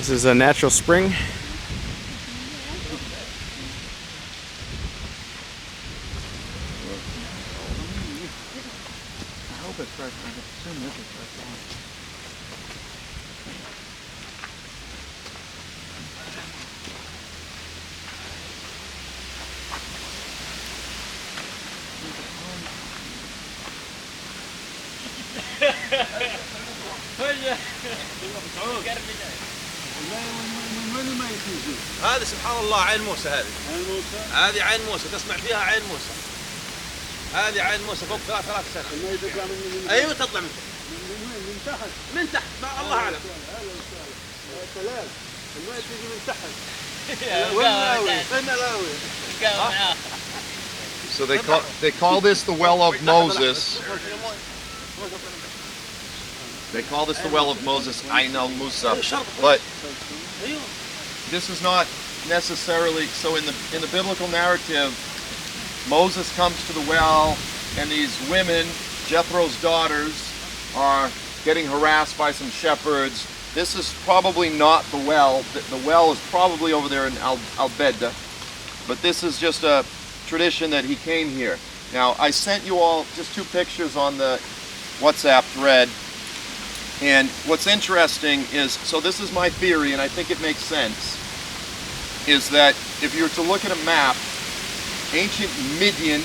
This is a natural spring. I hope it's fresh. I assume this is fresh water. هذه سبحان الله عين موسى هذه. عين موسى؟ هذه عين موسى تسمع فيها عين موسى. هذه عين موسى فوق 3,000 سنة. الماء تطلع من أيوة تطلع من تحت. من تحت ما الله أعلم. يا سلام. الماء تيجي من تحت. So they call this the well of Moses. They call this the well of Moses, Ain al-Musa. But this is not necessarily so. In the biblical narrative, Moses comes to the well, and these women, Jethro's daughters, are getting harassed by some shepherds. This is probably not the well. The well is probably over there in Al-Bedda. But this is just a tradition that he came here. Now, I sent you all just 2 pictures on the WhatsApp thread. And what's interesting is, so this is my theory, and I think it makes sense, is that if you were to look at a map, ancient Midian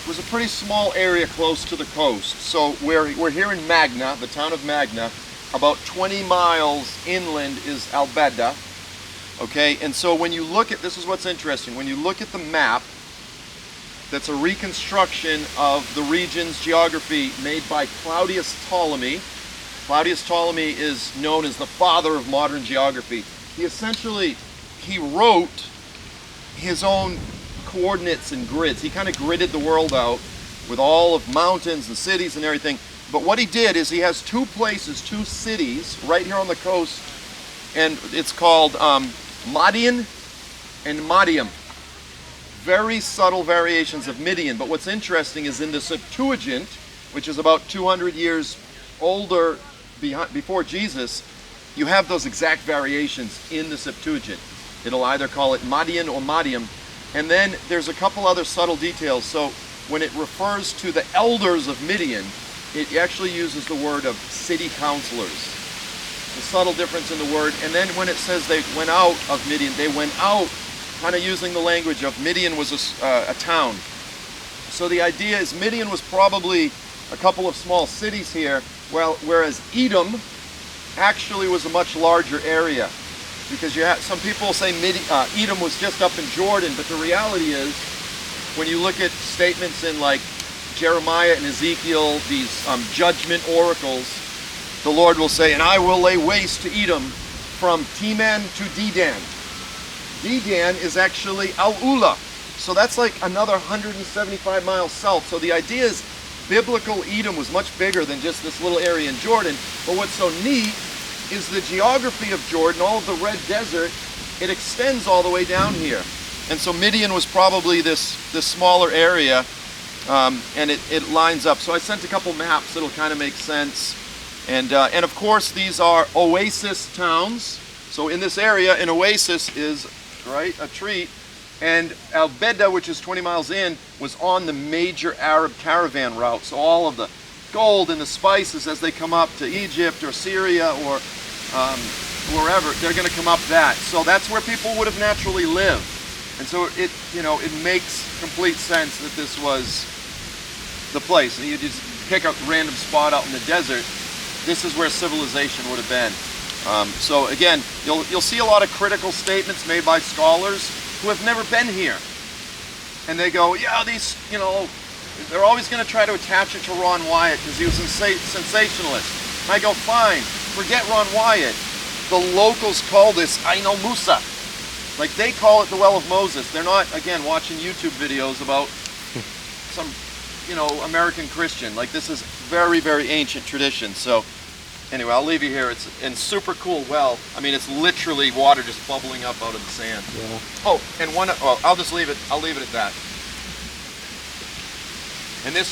was a pretty small area close to the coast. So we're here in Magna, the town of Magna. About 20 miles inland is Al-Bedda. Okay, and so when you look at, this is what's interesting, when you look at the map, that's a reconstruction of the region's geography made by Claudius Ptolemy. Claudius Ptolemy is known as the father of modern geography. He wrote his own coordinates and grids. He kind of gridded the world out with all of mountains and cities and everything. But what he did is he has 2 places, 2 cities right here on the coast, and it's called Midian and Midian. Very subtle variations of Midian, but what's interesting is in the Septuagint, which is about 200 years older before Jesus, you have those exact variations in the Septuagint. It'll either call it Midian or Midian, and then there's a couple other subtle details. So when it refers to the elders of Midian, it actually uses the word of city councilors. A subtle difference in the word. And then when it says they went out of Midian, they went out kind of using the language of Midian was a town. So the idea is Midian was probably a couple of small cities here, whereas Edom actually was a much larger area. Because you have, some people say Edom was just up in Jordan, but the reality is, when you look at statements in like Jeremiah and Ezekiel, these judgment oracles, the Lord will say, and I will lay waste to Edom from Teman to Dedan. Dedan is actually Al-Ula. So that's like another 175 miles south. So the idea is biblical Edom was much bigger than just this little area in Jordan. But what's so neat is the geography of Jordan, all of the Red Desert, it extends all the way down here. And so Midian was probably this smaller area, and it lines up. So I sent a couple maps that'll kind of make sense. And of course these are Oasis towns. So in this area, an oasis is, right, a treat. And Al-Bedda, which is 20 miles in, was on the major Arab caravan route. So all of the gold and the spices as they come up to Egypt or Syria or wherever, they're going to come up that. So that's where people would have naturally lived. And so it makes complete sense that this was the place. And you just pick a random spot out in the desert. This is where civilization would have been. So again, you'll see a lot of critical statements made by scholars who have never been here. And they go, yeah, these, they're always going to try to attach it to Ron Wyatt because he was a sensationalist. And I go, fine, forget Ron Wyatt. The locals call this Ain al-Musa. Like, they call it the Well of Moses. They're not, again, watching YouTube videos about some, American Christian. Like, this is very, very ancient tradition. So anyway, I'll leave you here. It's in super cool well. I mean, it's literally water just bubbling up out of the sand. Yeah. Oh, and I'll just leave it. I'll leave it at that. And this